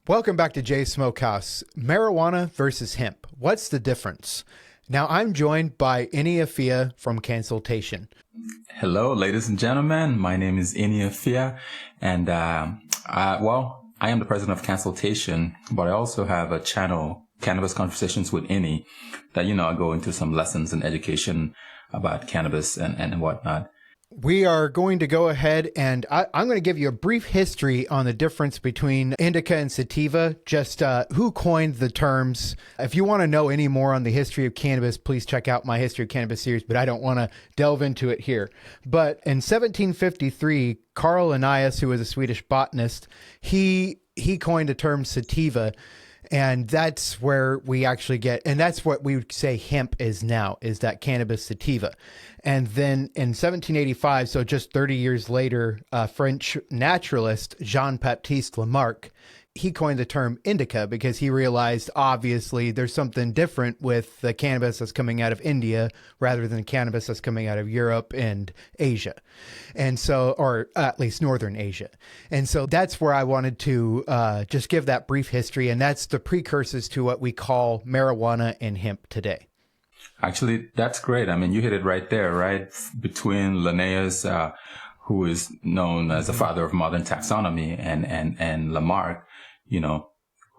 Welcome back to Jay's Smokehouse. Marijuana versus hemp. What's the difference? Now, I'm joined by Iniafia from Consultation. Hello, ladies and gentlemen. My name is Iniafia, and I am the president of Consultation, but I also have a channel, Cannabis Conversations with Ini, that, I go into some lessons and education about cannabis and whatnot. We are going to go ahead and I'm going to give you a brief history on the difference between indica and sativa, just who coined the terms. If you want to know any more on the history of cannabis, please check out my History of Cannabis series, but I don't want to delve into it here. But in 1753, Carl Linnaeus, who was a Swedish botanist, he coined the term sativa. And that's where we actually get, and that's what we would say hemp is now, is that cannabis sativa. And then in 1785, so just 30 years later, French naturalist Jean-Baptiste Lamarck, he coined the term indica because he realized, obviously, there's something different with the cannabis that's coming out of India rather than cannabis that's coming out of Europe and Asia. And so, or at least Northern Asia. And so that's where I wanted to just give that brief history. And that's the precursors to what we call marijuana and hemp today. Actually, that's great. I mean, you hit it right there, right? Between Linnaeus, who is known as the father of modern taxonomy, and Lamarck,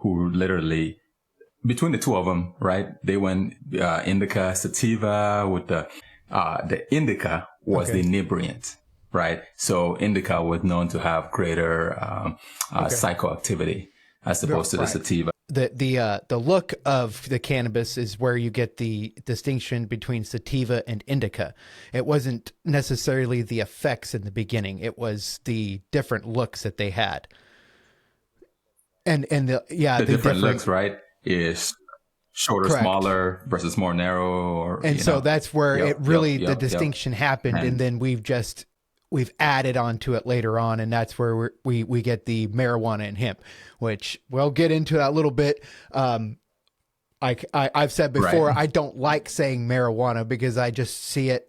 who literally, between the two of them, right, they went indica, sativa, with the indica was the inebriant, right? So indica was known to have greater psychoactivity as opposed to the sativa. The look of the cannabis is where you get the distinction between sativa and indica. It wasn't necessarily the effects in the beginning. It was the different looks that they had. And the different looks, right, is shorter, correct, smaller versus more narrow. So that's where the distinction happened. And then we've added on to it later on. And that's where we get the marijuana and hemp, which we'll get into that a little bit. I've said before, right, I don't like saying marijuana because I just see it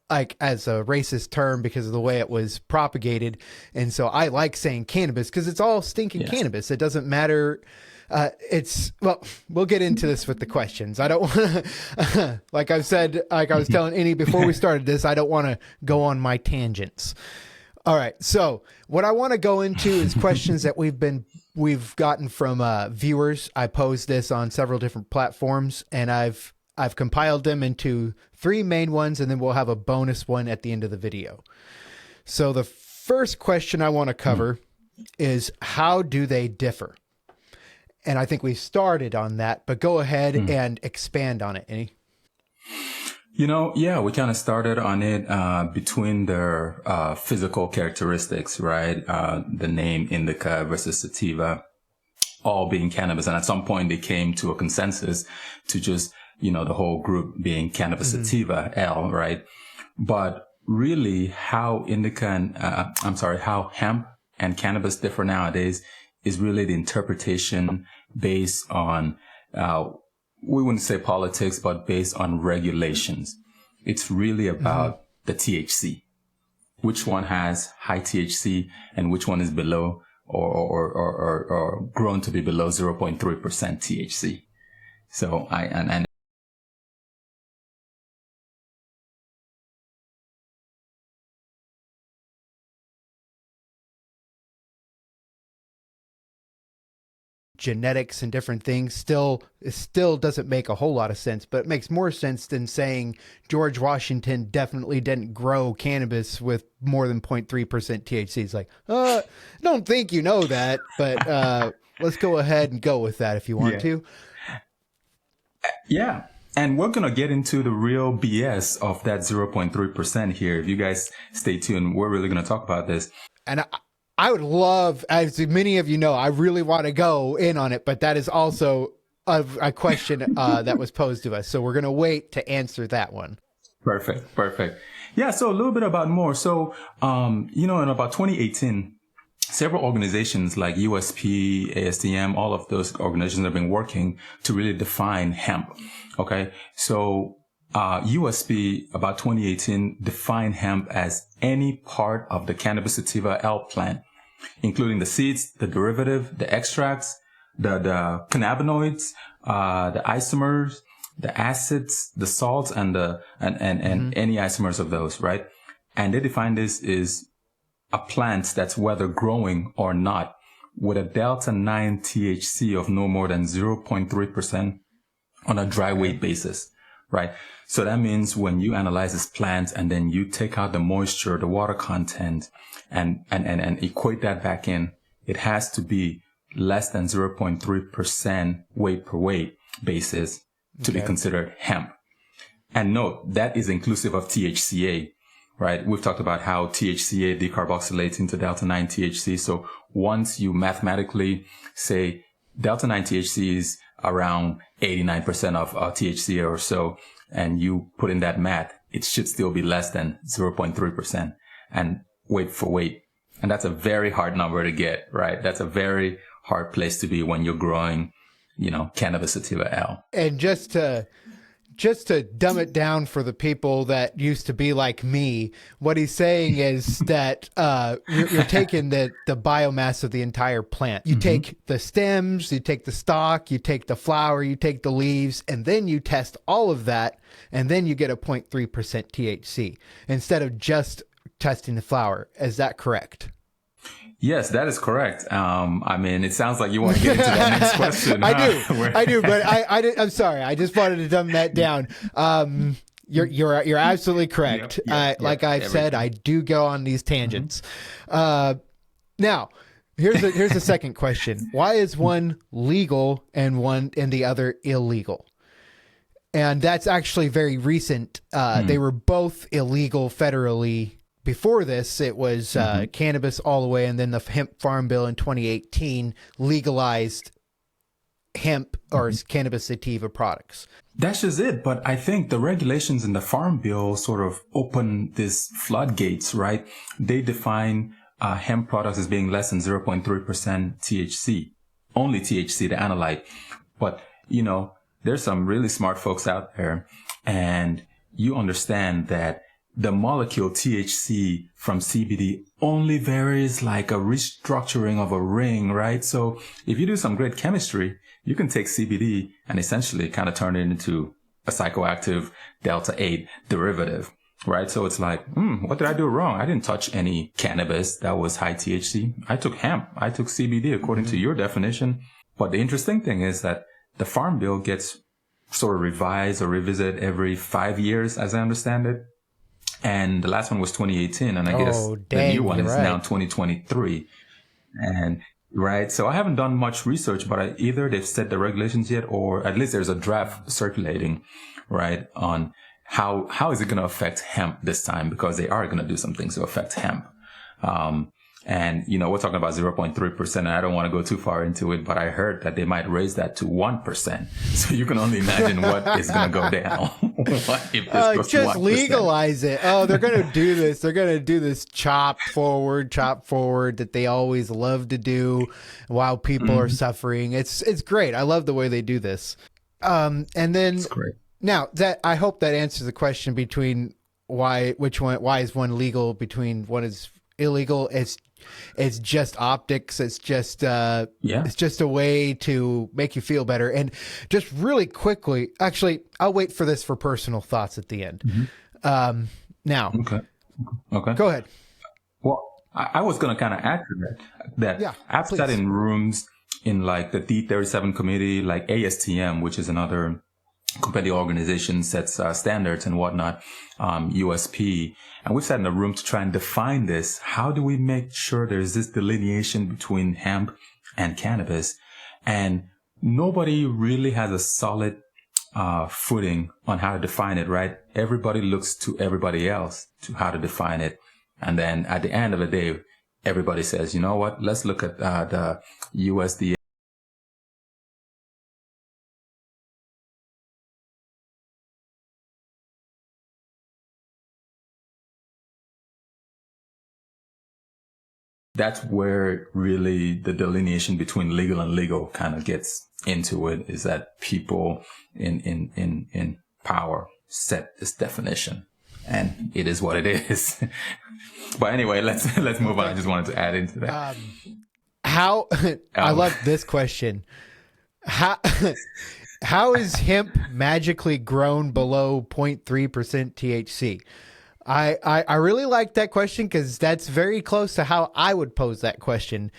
like as a racist term because of the way it was propagated. And so I like saying cannabis because it's all stinking cannabis. It doesn't matter. We'll get into this with the questions. I don't want to, like I've said, like I was telling Ini before we started this, I don't want to go on my tangents. All right. So what I want to go into is questions that we've gotten from viewers. I posed this on several different platforms, and I've compiled them into 3 main ones, and then we'll have a bonus one at the end of the video. So the first question I want to cover is, how do they differ? And I think we started on that, but go ahead and expand on it, Any. We kind of started on it between their physical characteristics, right? The name indica versus sativa, all being cannabis. And at some point they came to a consensus to just, the whole group being cannabis sativa, L, right? But really how how hemp and cannabis differ nowadays is really the interpretation based on, we wouldn't say politics, but based on regulations. It's really about the THC, which one has high THC and which one is below or grown to be below 0.3% THC. So and genetics and different things it still doesn't make a whole lot of sense, but it makes more sense than saying George Washington definitely didn't grow cannabis with more than 0.3% THC. It's like, don't think you know that, but let's go ahead and go with that if you want to. Yeah. And we're going to get into the real BS of that 0.3% here. If you guys stay tuned, we're really going to talk about this. And I would love, as many of you know, I really want to go in on it, but that is also a question that was posed to us. So we're going to wait to answer that one. Perfect. Yeah. So a little bit about more. So, in about 2018, several organizations like USP, ASTM, all of those organizations have been working to really define hemp. Okay. So, USP about 2018 defined hemp as any part of the cannabis sativa L plant, including the seeds, the derivative, the extracts, the cannabinoids, the isomers, the acids, the salts, and any isomers of those, right? And they define this as a plant that's whether growing or not with a delta 9 THC of no more than 0.3% on a dry weight basis, right? So that means when you analyze this plant and then you take out the moisture, the water content, and equate that back in, it has to be less than 0.3% weight per weight basis to be considered hemp. And note, that is inclusive of THCA, right? We've talked about how THCA decarboxylates into delta 9 THC. So once you mathematically say delta 9 THC is around 89% of THCA or so, and you put in that math, it should still be less than 0.3% and weight for weight. And that's a very hard number to get, right? That's a very hard place to be when you're growing, cannabis sativa L. And just to dumb it down for the people that used to be like me, what he's saying is that you're taking the biomass of the entire plant. You take the stems, you take the stalk, you take the flower, you take the leaves, and then you test all of that, and then you get a 0.3% THC instead of just testing the flower. Is that correct? Yes, that is correct. It sounds like you want to get into that next question. I do, but I'm sorry. I just wanted to dumb that down. You're absolutely correct. Like I've said, I do go on these tangents. Now, here's the second question. Why is one legal and the other illegal? And that's actually very recent. They were both illegal federally. Before this, it was cannabis all the way, and then the Hemp Farm Bill in 2018 legalized hemp or cannabis sativa products. That's just it. But I think the regulations in the Farm Bill sort of open these floodgates, right? They define hemp products as being less than 0.3% THC, only THC, the analyte. But, there's some really smart folks out there, and you understand that the molecule THC from CBD only varies like a restructuring of a ring, right? So if you do some great chemistry, you can take CBD and essentially kind of turn it into a psychoactive delta 8 derivative, right? So it's like, what did I do wrong? I didn't touch any cannabis that was high THC. I took hemp. I took CBD according to your definition. But the interesting thing is that the Farm Bill gets sort of revised or revisited every 5 years, as I understand it. And the last one was 2018, and I guess the new one is now 2023. And right, so I haven't done much research, but either they've set the regulations yet, or at least there's a draft circulating, right, on how is it going to affect hemp this time, because they are going to do some things to affect hemp. And, we're talking about 0.3%, and I don't want to go too far into it, but I heard that they might raise that to 1%. So you can only imagine what is going to go down. What if this goes to 1%? Just legalize it. Oh, they're going to do this. They're going to do this chop forward that they always love to do while people are suffering. It's great. I love the way they do this. And then it's great. Now that I hope that answers the question between why is one legal between one is illegal. It's just optics. It's just it's just a way to make you feel better. And just really quickly, actually, I'll wait for this for personal thoughts at the end. Now, okay, go ahead. Well, I was going to kind of add to that I've sat in rooms in like the D37 committee, like ASTM, which is another competitive organization, sets standards and whatnot, USP. And we've sat in a room to try and define this. How do we make sure there's this delineation between hemp and cannabis? And nobody really has a solid footing on how to define it, right? Everybody looks to everybody else to how to define it. And then at the end of the day, everybody says, you know what, let's look at the USDA. That's where really the delineation between legal and legal kind of gets into it, is that people in power set this definition, and it is what it is. But anyway, let's move on. I just wanted to add into that. How I Oh. love this question. How how is hemp magically grown below 0.3% THC? I really like that question because that's very close to how I would pose that question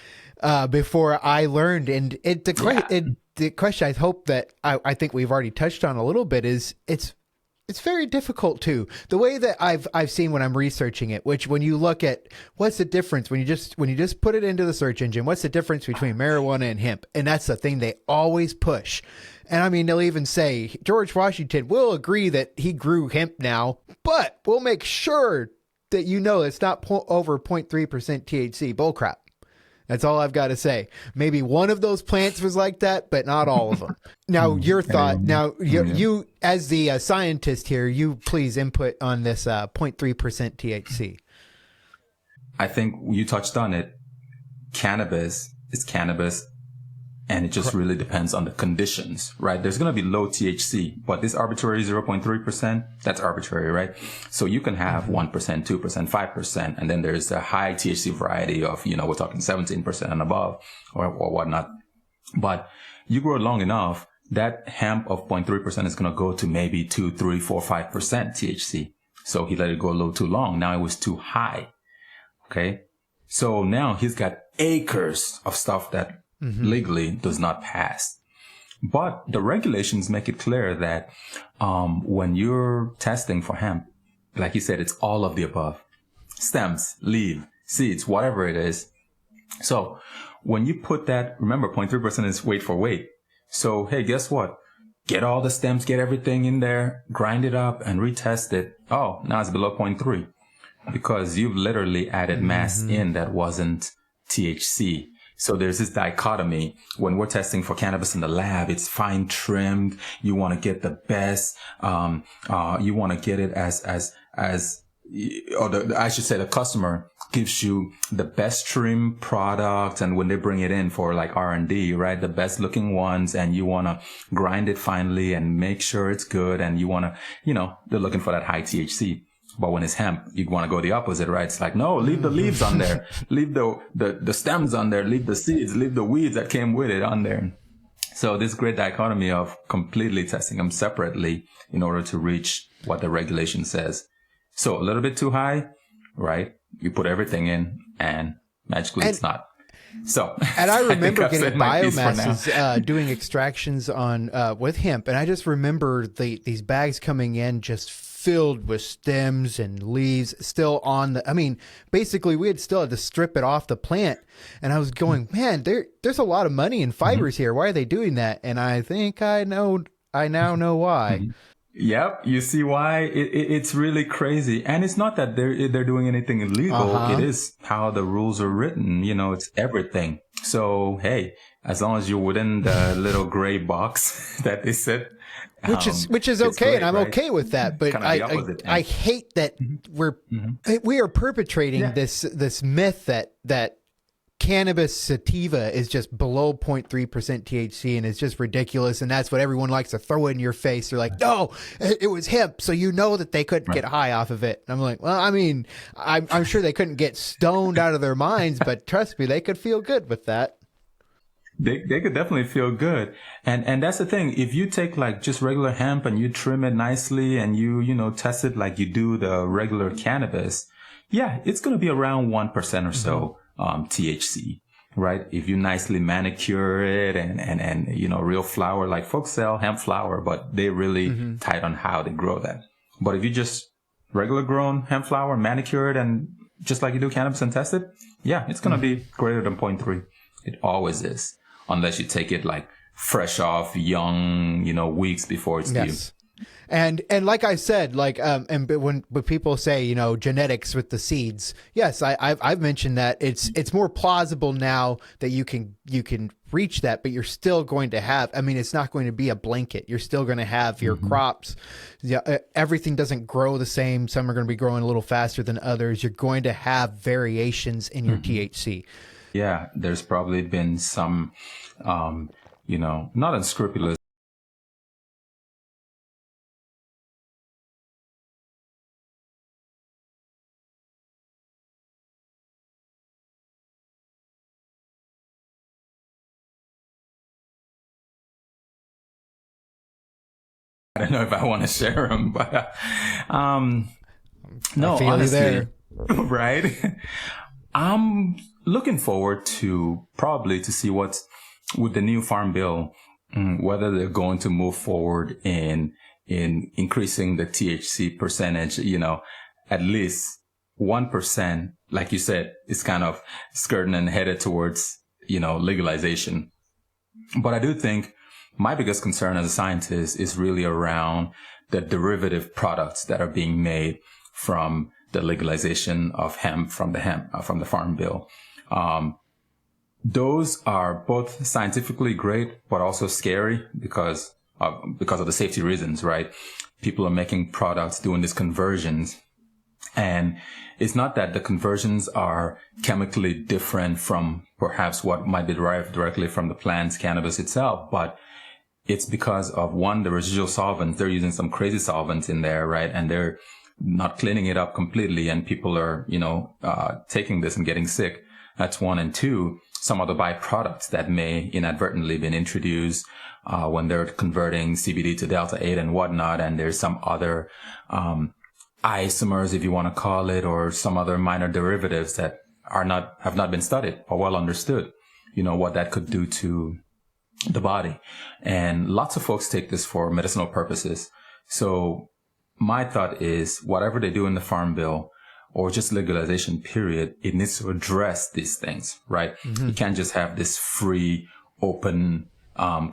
before I learned. And the question I hope that I think we've already touched on a little bit is it's very difficult too. The way that I've seen when I'm researching it, which when you look at what's the difference when you just put it into the search engine, what's the difference between marijuana and hemp? And that's the thing they always push. And I mean, they'll even say George Washington will agree that he grew hemp now, but we'll make sure that you know it's not over 0.3% THC. Bullcrap. That's all I've got to say. Maybe one of those plants was like that, but not all of them. Now, your thought. Now, you as the scientist here, you please input on this 0.3% THC. I think you touched on it. Cannabis is cannabis, and it just really depends on the conditions, right? There's going to be low THC, but this arbitrary 0.3%, that's arbitrary, right? So you can have 1%, 2%, 5%, and then there's a high THC variety of, we're talking 17% and above or whatnot. But you grow it long enough, that hemp of 0.3% is going to go to maybe 2, 3, 4, 5% THC. So he let it go a little too long. Now it was too high. Okay. So now he's got acres of stuff that legally does not pass. But the regulations make it clear that when you're testing for hemp, like you said, it's all of the above. Stems, leaf, seeds, whatever it is. So when you put that, remember 0.3% is weight for weight. So, hey, guess what? Get all the stems, get everything in there, grind it up and retest it. Oh, now it's below 0.3 because you've literally added mass in that wasn't THC. So there's this dichotomy. When we're testing for cannabis in the lab, it's fine trimmed. You want to get the best. You want to get it I should say the customer gives you the best trim product. And when they bring it in for like R&D, right? The best looking ones, and you want to grind it finely and make sure it's good. And you want to, they're looking for that high THC. But when it's hemp, you want to go the opposite, right? It's like, no, leave the leaves on there. Leave the stems on there. Leave the seeds. Leave the weeds that came with it on there. So this great dichotomy of completely testing them separately in order to reach what the regulation says. So a little bit too high, right? You put everything in and magically it's not. So, and I remember getting biomasses doing extractions on with hemp, and I just remember these bags coming in just filled with stems and leaves still on the. I mean, basically, we had still had to strip it off the plant, and I was going, man, there's a lot of money in fibers here. Why are they doing that? And I think I now know why. Yep, you see why it's really crazy, and it's not that they're doing anything illegal. It is how the rules are written. It's everything. So hey, as long as you're within the little gray box that they said, which is okay, great, and I'm okay with that. But I hate that we are perpetrating this myth that cannabis sativa is just below 0.3% THC and it's just ridiculous, and that's what everyone likes to throw in your face. They're like, no, it was hemp, so that they couldn't get high off of it. And I'm like, well, I mean, I'm sure they couldn't get stoned out of their minds, but trust me, they could feel good with that. They could definitely feel good. And that's the thing. If you take like just regular hemp and you trim it nicely and you test it like you do the regular cannabis, it's going to be around 1% or so. THC, right? If you nicely manicure it and real flower, like folks sell hemp flower, but they really tight on how they grow that. But if you just regular grown hemp flower, manicure it, and just like you do cannabis and test it, it's going to be greater than 0.3. It always is, unless you take it like fresh off, young, weeks before it's due. And like I said, and when people say, genetics with the seeds, yes, I've mentioned that it's more plausible now that you can reach that, but you're still going to have, it's not going to be a blanket. You're still going to have your crops. Everything doesn't grow the same. Some are going to be growing a little faster than others. You're going to have variations in your THC. Yeah, there's probably been some, not unscrupulous I don't know if I want to share them, but no, I feel honestly, you there. right? I'm looking forward to probably to see what's with the new Farm Bill, whether they're going to move forward in increasing the THC percentage, at least 1%, like you said, is kind of skirting and headed towards, legalization. But I do think my biggest concern as a scientist is really around the derivative products that are being made from the legalization of hemp from the Farm Bill. Those are both scientifically great, but also scary because of the safety reasons, right? People are making products, doing these conversions. And it's not that the conversions are chemically different from perhaps what might be derived directly from the plant's cannabis itself, but it's because of, one, the residual solvents. They're using some crazy solvents in there, right? And they're not cleaning it up completely, and people are, taking this and getting sick. That's one. And two, some of the byproducts that may inadvertently been introduced when they're converting CBD to Delta 8 and whatnot. And there's some other isomers, if you want to call it, or some other minor derivatives that have not been studied or well understood, what that could do to the body. And lots of folks take this for medicinal purposes. So my thought is, whatever they do in the Farm Bill or just legalization period, it needs to address these things, right? Mm-hmm. You can't just have this free, open,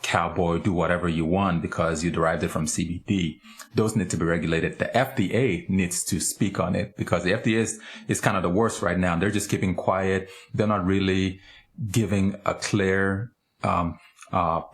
cowboy, do whatever you want because you derived it from CBD. Those need to be regulated. The FDA needs to speak on it because the FDA is kind of the worst right now. They're just keeping quiet. They're not really giving a clear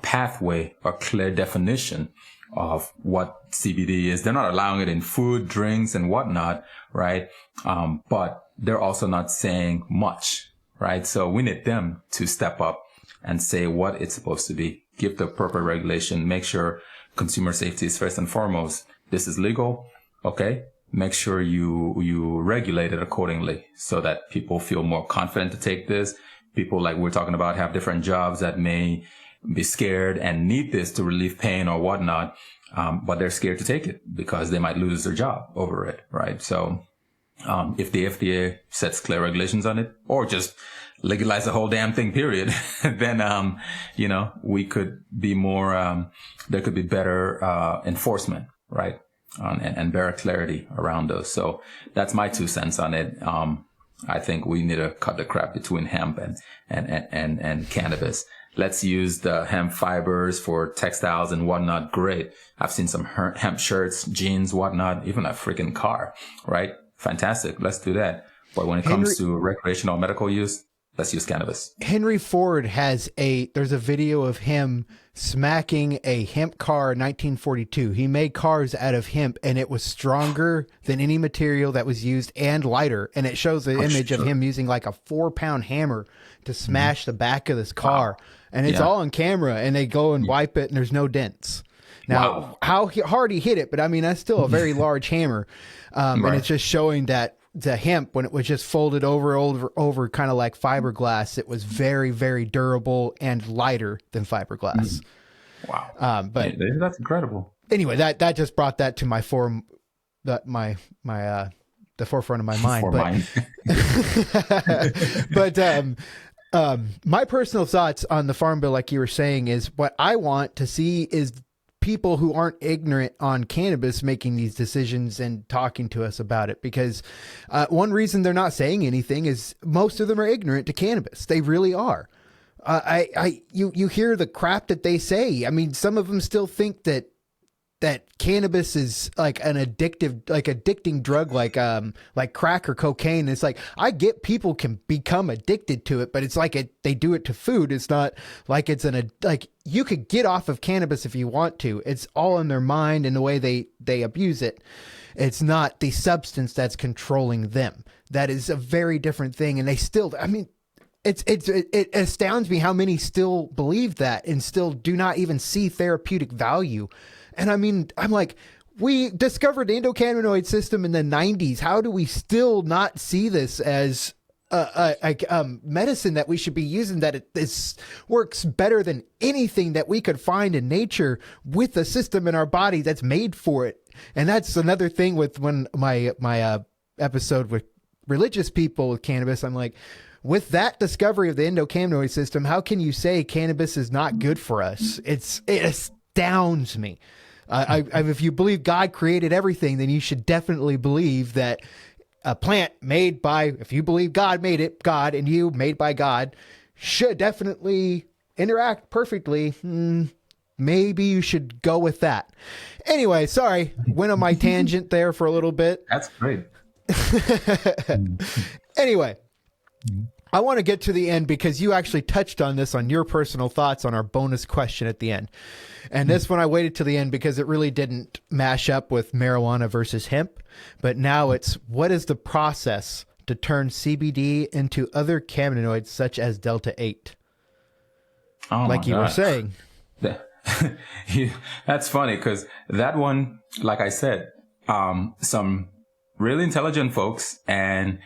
pathway or clear definition of what CBD is. They're not allowing it in food, drinks, and whatnot, right? But they're also not saying much, right? So we need them to step up and say what it's supposed to be. Give the proper regulation. Make sure consumer safety is first and foremost. This is legal. Okay. Make sure you regulate it accordingly so that people feel more confident to take this. People, like we're talking about, have different jobs that may be scared and need this to relieve pain or whatnot. But they're scared to take it because they might lose their job over it. Right. So, if the FDA sets clear regulations on it, or just legalize the whole damn thing, period, then, we could be more, there could be better, enforcement, right? And better clarity around those. So that's my 2 cents on it. I think we need to cut the crap between hemp and cannabis. Let's use the hemp fibers for textiles and whatnot. Great. I've seen some hemp shirts, jeans, whatnot, even a freaking car, right? Fantastic. Let's do that. But when it comes to recreational medical use, let's use cannabis. Henry Ford there's a video of him smacking a hemp car in 1942. He made cars out of hemp, and it was stronger than any material that was used and lighter. And it shows the image of him using like a 4-pound hammer to smash the back of this car. Wow. And it's all on camera, and they go and wipe it, and there's no dents. Now, how hard he hit it, but I mean, that's still a very large hammer. Right. And it's just showing that the hemp, when it was just folded over kind of like fiberglass, it was very, very durable and lighter than fiberglass. Wow. But that's incredible. Anyway, that just brought that to the forefront of my mind. But my personal thoughts on the Farm Bill, like you were saying, is what I want to see is people who aren't ignorant on cannabis making these decisions and talking to us about it, because one reason they're not saying anything is most of them are ignorant to cannabis. They really are. You hear the crap that they say. I mean, some of them still think that cannabis is like an addicting drug, like crack or cocaine. It's like, I get people can become addicted to it, but it's like they do it to food. It's not like it's like you could get off of cannabis if you want to. It's all in their mind and the way they abuse it. It's not the substance that's controlling them. That is a very different thing. And they still, I mean, it astounds me how many still believe that and still do not even see therapeutic value. And I mean, I'm like, we discovered the endocannabinoid system in the 90s. How do we still not see this as medicine that we should be using, that this works better than anything that we could find in nature with a system in our body that's made for it. And that's another thing with when my episode with religious people with cannabis, I'm like, with that discovery of the endocannabinoid system, how can you say cannabis is not good for us? It astounds me. If you believe God created everything, then you should definitely believe that a plant made by, if you believe God made it, God, and you made by God, should definitely interact perfectly. Maybe you should go with that. Anyway, sorry, went on my tangent there for a little bit. That's great. Anyway, I want to get to the end because you actually touched on this on your personal thoughts on our bonus question at the end. And this one I waited to the end because it really didn't mash up with marijuana versus hemp. But now it's, what is the process to turn CBD into other cannabinoids such as Delta 8? Oh, like you were saying. That's funny because that one, like I said, some really intelligent folks, and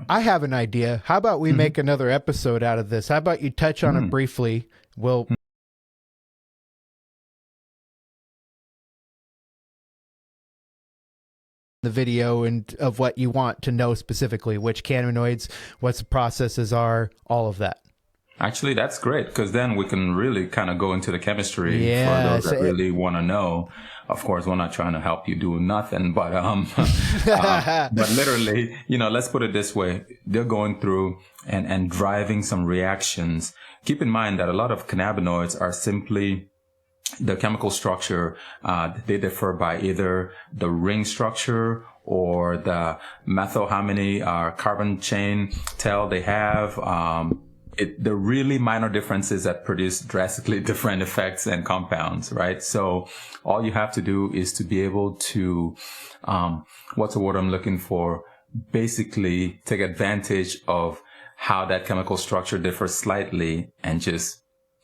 I have an idea. How about we make another episode out of this? How about you touch on it briefly? We'll the video and of what you want to know specifically, which cannabinoids, what the processes are, all of that. Actually, that's great because then we can really kind of go into the chemistry for those that really want to know. Of course, we're not trying to help you do nothing, but but literally, let's put it this way: they're going through and driving some reactions. Keep in mind that a lot of cannabinoids are simply the chemical structure. They differ by either the ring structure or the methyl, how many carbon chain tail they have. The really minor differences that produce drastically different effects and compounds, right? So all you have to do is to be able to, what's the word I'm looking for? Basically take advantage of how that chemical structure differs slightly and just,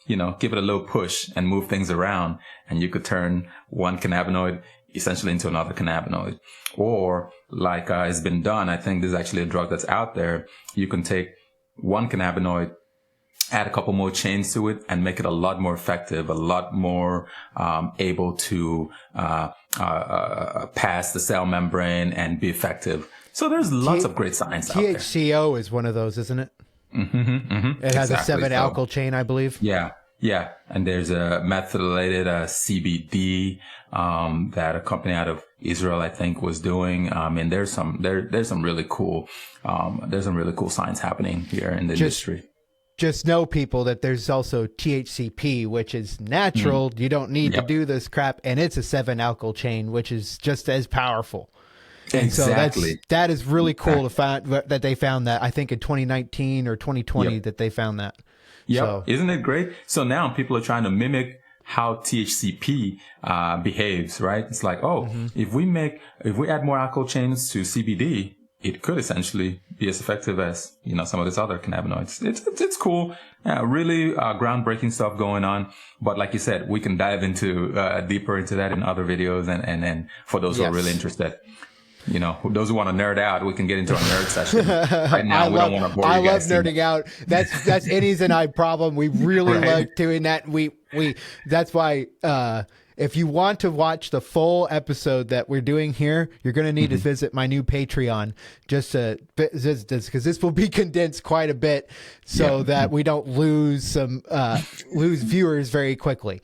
give it a little push and move things around. And you could turn one cannabinoid essentially into another cannabinoid. Or like it's been done, I think there's actually a drug that's out there. You can take one cannabinoid, add a couple more chains to it and make it a lot more effective, a lot more able to pass the cell membrane and be effective. So there's lots of great science out there. THCO is one of those, isn't it? It has a 7-alkyl chain, I believe. Yeah. And there's a methylated CBD that a company out of Israel, I think, was doing. And there's some really cool science happening here in the industry. Just know, people, that there's also THCP, which is natural. You don't need to do this crap. And it's a 7-alkyl chain, which is just as powerful. Exactly. So that is really cool to find that they found that, I think in 2019 or 2020 that they found that. Yeah. So, isn't it great? So now people are trying to mimic how THCP behaves, right? It's like, if we add more alkyl chains to CBD, it could essentially be as effective as, some of these other cannabinoids. It's cool. Yeah, really groundbreaking stuff going on. But like you said, we can dive into deeper into that in other videos. And for those who are really interested, those who want to nerd out, we can get into a nerd session. Right now, we don't want to bore you guys. I love nerding out. That's Eddie's and I problem. We really like doing that. That's why, if you want to watch the full episode that we're doing here, you're going to need to visit my new Patreon because this will be condensed quite a bit so that we don't lose viewers very quickly.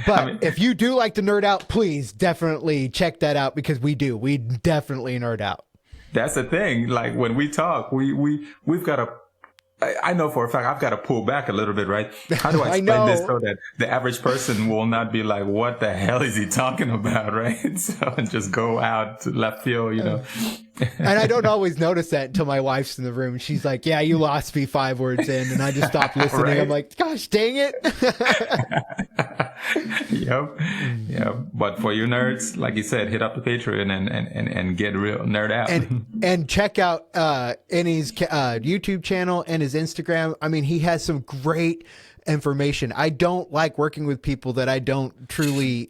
But if you do like to nerd out, please definitely check that out because we definitely nerd out. That's the thing. Like when we talk, we've got to, I know for a fact I've got to pull back a little bit, right? How do I explain this so that the average person will not be like, what the hell is he talking about, right? So just go out to left field, And I don't always notice that until my wife's in the room. She's like, yeah, you lost me 5 words in. And I just stopped listening. Right? I'm like, gosh, dang it. Yep. But for you nerds, like you said, hit up the Patreon and get real nerd out. And check out Ennie's YouTube channel and his Instagram. I mean, he has some great information. I don't like working with people that I don't truly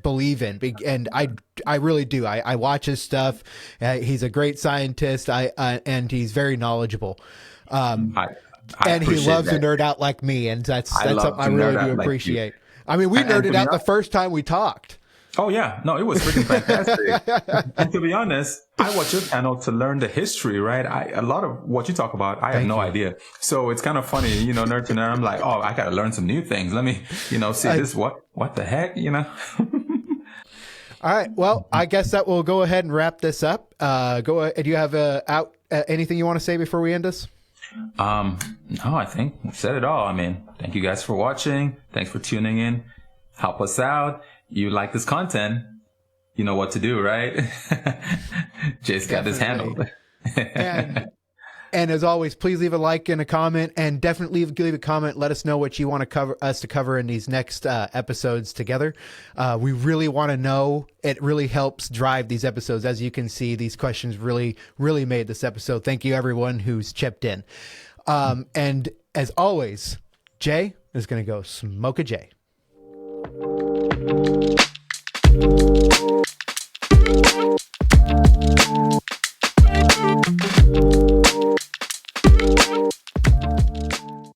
believe in, and I really do. I watch his stuff. He's a great scientist. And he's very knowledgeable. And he loves that. to nerd out like me, and that's something I to really nerd do out like appreciate. I mean, we And nerded to out be the first time we talked. Oh yeah, no, it was freaking fantastic. And to be honest, I watch your channel to learn the history, right? A lot of what you talk about, I have no idea. So it's kind of funny, nerd to nerd. I'm like, oh, I got to learn some new things. Let me, see this. What the heck, All right. Well, I guess that will go ahead and wrap this up. Go ahead. Do you have anything you want to say before we end this? No, I think we've said it all. I mean, thank you guys for watching. Thanks for tuning in. Help us out. You like this content, you know what to do, right? Jay's got this handled. And as always, please leave a like and a comment, and definitely leave a comment. Let us know what you want us to cover in these next episodes together. We really want to know. It really helps drive these episodes. As you can see, these questions really, really made this episode. Thank you, everyone who's chipped in. And as always, Jay is going to go smoke a J.